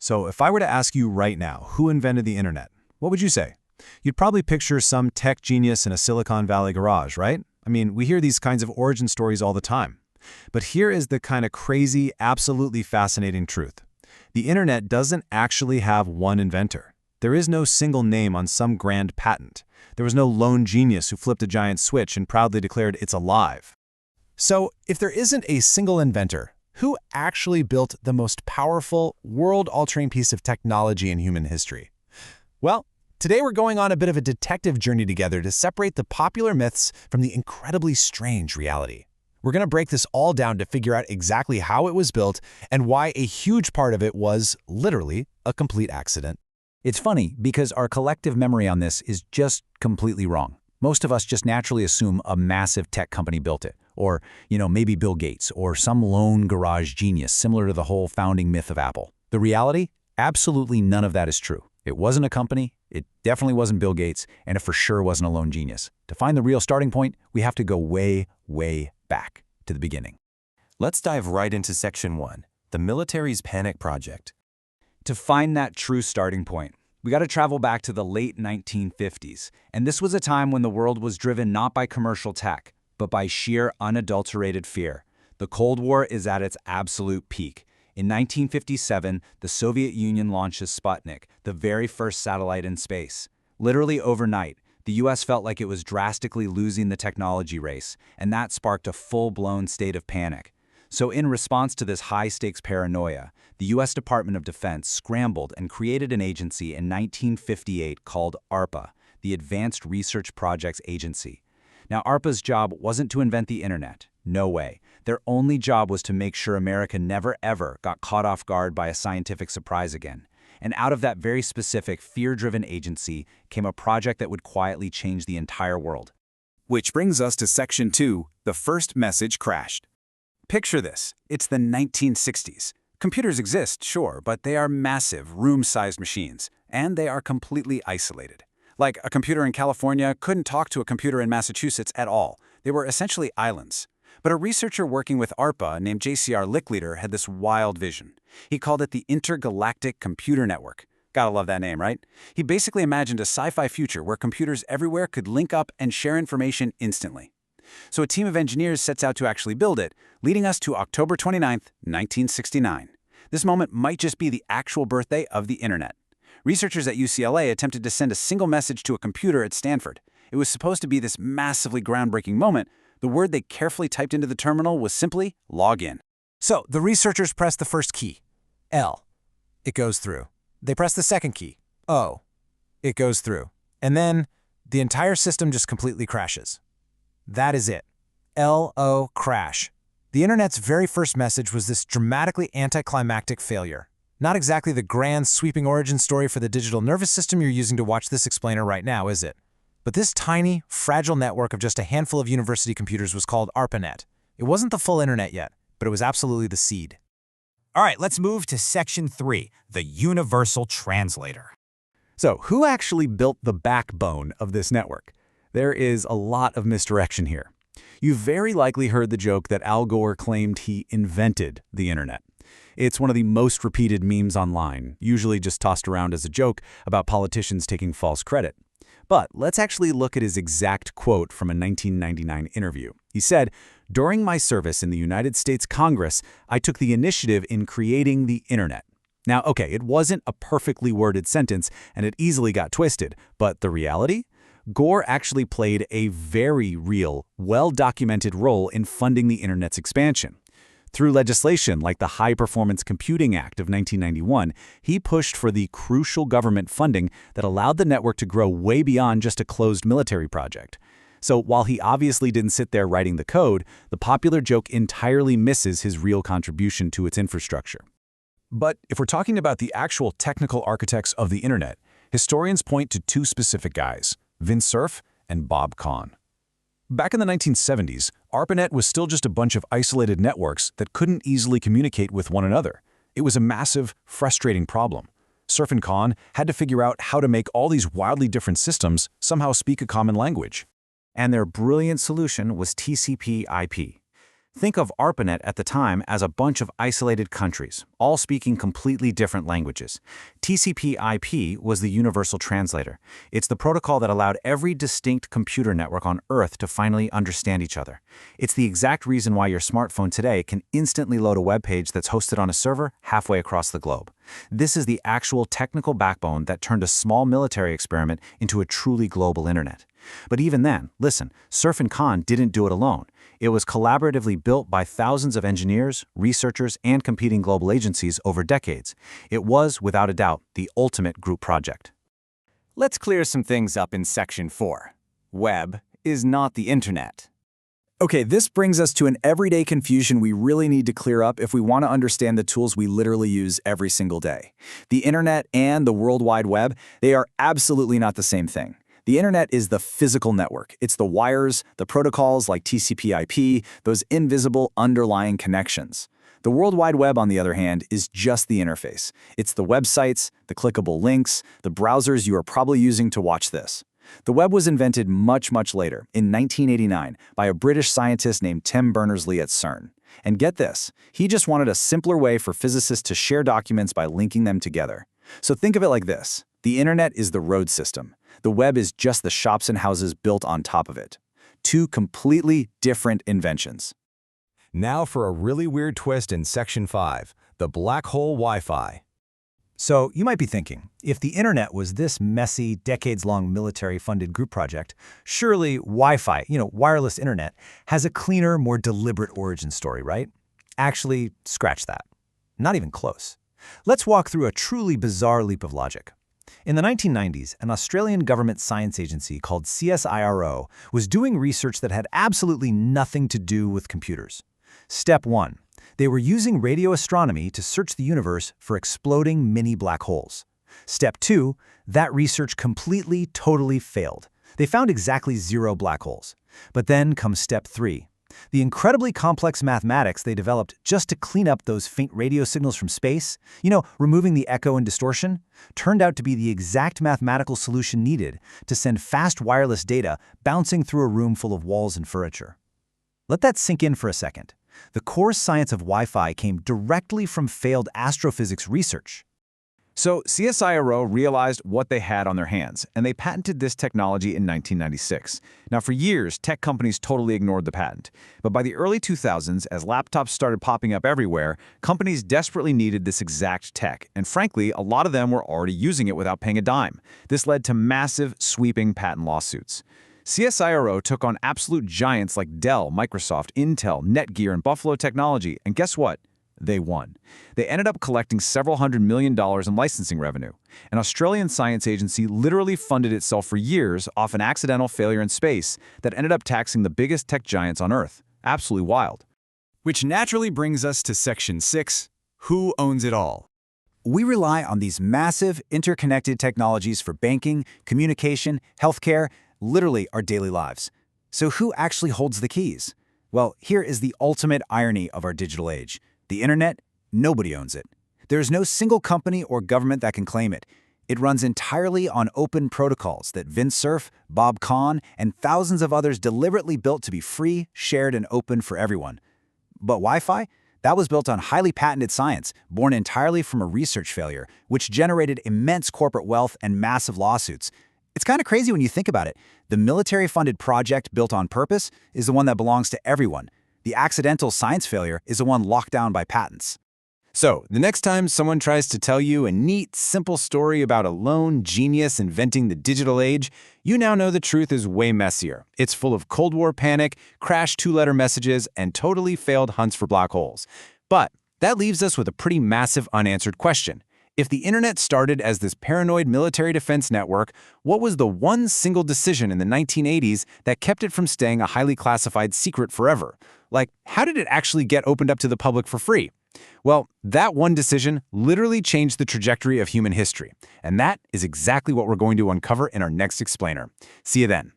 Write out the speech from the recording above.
So if I were to ask you right now, who invented the internet, what would you say? You'd probably picture some tech genius in a Silicon Valley garage, right? I mean, we hear these kinds of origin stories all the time. But here is the kind of crazy, absolutely fascinating truth. The internet doesn't actually have one inventor. There is no single name on some grand patent. There was no lone genius who flipped a giant switch and proudly declared it's alive. So, if there isn't a single inventor, who actually built the most powerful, world-altering piece of technology in human history? Well, today we're going on a bit of a detective journey together to separate the popular myths from the incredibly strange reality. We're going to break this all down to figure out exactly how it was built and why a huge part of it was, literally, a complete accident. It's funny because our collective memory on this is just completely wrong. Most of us just naturally assume a massive tech company built it, or, maybe Bill Gates, or some lone garage genius similar to the whole founding myth of Apple. The reality? Absolutely none of that is true. It wasn't a company, it definitely wasn't Bill Gates, and it for sure wasn't a lone genius. To find the real starting point, we have to go way, way back to the beginning. Let's dive right into Section 1, the military's panic project. To find that true starting point, we got to travel back to the late 1950s, and this was a time when the world was driven not by commercial tech, but by sheer unadulterated fear. The Cold War is at its absolute peak. In 1957, the Soviet Union launches Sputnik, the very first satellite in space. Literally overnight, the US felt like it was drastically losing the technology race, and that sparked a full-blown state of panic. So in response to this high-stakes paranoia, the U.S. Department of Defense scrambled and created an agency in 1958 called ARPA, the Advanced Research Projects Agency. Now, ARPA's job wasn't to invent the internet. No way. Their only job was to make sure America never ever got caught off guard by a scientific surprise again. And out of that very specific, fear-driven agency came a project that would quietly change the entire world. Which brings us to Section 2, the first message crashed. Picture this. It's the 1960s. Computers exist, sure, but they are massive, room-sized machines, and they are completely isolated. Like, a computer in California couldn't talk to a computer in Massachusetts at all. They were essentially islands. But a researcher working with ARPA named J.C.R. Licklider had this wild vision. He called it the Intergalactic Computer Network. Gotta love that name, right? He basically imagined a sci-fi future where computers everywhere could link up and share information instantly. So a team of engineers sets out to actually build it, leading us to October 29, 1969. This moment might just be the actual birthday of the internet. Researchers at UCLA attempted to send a single message to a computer at Stanford. It was supposed to be this massively groundbreaking moment. The word they carefully typed into the terminal was simply log in. So the researchers press the first key, L. It goes through. They press the second key, O. It goes through. And then the entire system just completely crashes. That is it. L-O crash. The internet's very first message was this dramatically anticlimactic failure. Not exactly the grand, sweeping origin story for the digital nervous system you're using to watch this explainer right now, is it? But this tiny, fragile network of just a handful of university computers was called ARPANET. It wasn't the full internet yet, but it was absolutely the seed. All right, let's move to Section 3, the Universal Translator. So, who actually built the backbone of this network? There is a lot of misdirection here. You've very likely heard the joke that Al Gore claimed he invented the internet. It's one of the most repeated memes online, usually just tossed around as a joke about politicians taking false credit. But let's actually look at his exact quote from a 1999 interview. He said, "During my service in the United States Congress, I took the initiative in creating the internet." Now, okay, it wasn't a perfectly worded sentence, and it easily got twisted, but the reality? Gore actually played a very real, well-documented role in funding the internet's expansion. Through legislation like the High-Performance Computing Act of 1991, he pushed for the crucial government funding that allowed the network to grow way beyond just a closed military project. So while he obviously didn't sit there writing the code, the popular joke entirely misses his real contribution to its infrastructure. But if we're talking about the actual technical architects of the internet, historians point to two specific guys, Vint Cerf and Bob Kahn. Back in the 1970s, ARPANET was still just a bunch of isolated networks that couldn't easily communicate with one another. It was a massive, frustrating problem. Cerf and Kahn had to figure out how to make all these wildly different systems somehow speak a common language. And their brilliant solution was TCP/IP. Think of ARPANET at the time as a bunch of isolated countries, all speaking completely different languages. TCP/IP was the universal translator. It's the protocol that allowed every distinct computer network on Earth to finally understand each other. It's the exact reason why your smartphone today can instantly load a web page that's hosted on a server halfway across the globe. This is the actual technical backbone that turned a small military experiment into a truly global internet. But even then, listen, Cerf and Kahn didn't do it alone. It was collaboratively built by thousands of engineers, researchers, and competing global agencies over decades. It was, without a doubt, the ultimate group project. Let's clear some things up in Section 4. Web is not the internet. Okay, this brings us to an everyday confusion we really need to clear up if we want to understand the tools we literally use every single day. The internet and the World Wide Web, they are absolutely not the same thing. The internet is the physical network. It's the wires, the protocols like TCP/IP, those invisible underlying connections. The World Wide Web, on the other hand, is just the interface. It's the websites, the clickable links, the browsers you are probably using to watch this. The web was invented much, much later, in 1989, by a British scientist named Tim Berners-Lee at CERN. And get this, he just wanted a simpler way for physicists to share documents by linking them together. So think of it like this. The internet is the road system. The web is just the shops and houses built on top of it. Two completely different inventions. Now for a really weird twist in Section 5, the black hole Wi-Fi. So you might be thinking, if the internet was this messy, decades-long military-funded group project, surely Wi-Fi, wireless internet, has a cleaner, more deliberate origin story, right? Actually, scratch that. Not even close. Let's walk through a truly bizarre leap of logic. In the 1990s, an Australian government science agency called CSIRO was doing research that had absolutely nothing to do with computers. Step 1. They were using radio astronomy to search the universe for exploding mini black holes. Step 2. That research completely, totally failed. They found exactly 0 black holes. But then comes Step 3. The incredibly complex mathematics they developed just to clean up those faint radio signals from space, removing the echo and distortion, turned out to be the exact mathematical solution needed to send fast wireless data bouncing through a room full of walls and furniture. Let that sink in for a second. The core science of Wi-Fi came directly from failed astrophysics research. So CSIRO realized what they had on their hands, and they patented this technology in 1996. Now, for years, tech companies totally ignored the patent. But by the early 2000s, as laptops started popping up everywhere, companies desperately needed this exact tech. And frankly, a lot of them were already using it without paying a dime. This led to massive, sweeping patent lawsuits. CSIRO took on absolute giants like Dell, Microsoft, Intel, Netgear, and Buffalo Technology, and guess what? They won. They ended up collecting several $100 million in licensing revenue. An Australian science agency literally funded itself for years off an accidental failure in space that ended up taxing the biggest tech giants on Earth. Absolutely wild. Which naturally brings us to Section 6, who owns it all? We rely on these massive, interconnected technologies for banking, communication, healthcare, literally our daily lives. So who actually holds the keys? Well, here is the ultimate irony of our digital age. The internet, nobody owns it. There is no single company or government that can claim it. It runs entirely on open protocols that Vint Cerf, Bob Kahn, and thousands of others deliberately built to be free, shared, and open for everyone. But Wi-Fi? That was built on highly patented science, born entirely from a research failure, which generated immense corporate wealth and massive lawsuits. It's kind of crazy when you think about it. The military-funded project built on purpose is the one that belongs to everyone. The accidental science failure is the one locked down by patents. So, the next time someone tries to tell you a neat, simple story about a lone genius inventing the digital age, you now know the truth is way messier. It's full of Cold War panic, crashed 2-letter messages, and totally failed hunts for black holes. But that leaves us with a pretty massive unanswered question. If the internet started as this paranoid military defense network, what was the one single decision in the 1980s that kept it from staying a highly classified secret forever? Like, how did it actually get opened up to the public for free? Well, that one decision literally changed the trajectory of human history. And that is exactly what we're going to uncover in our next explainer. See you then.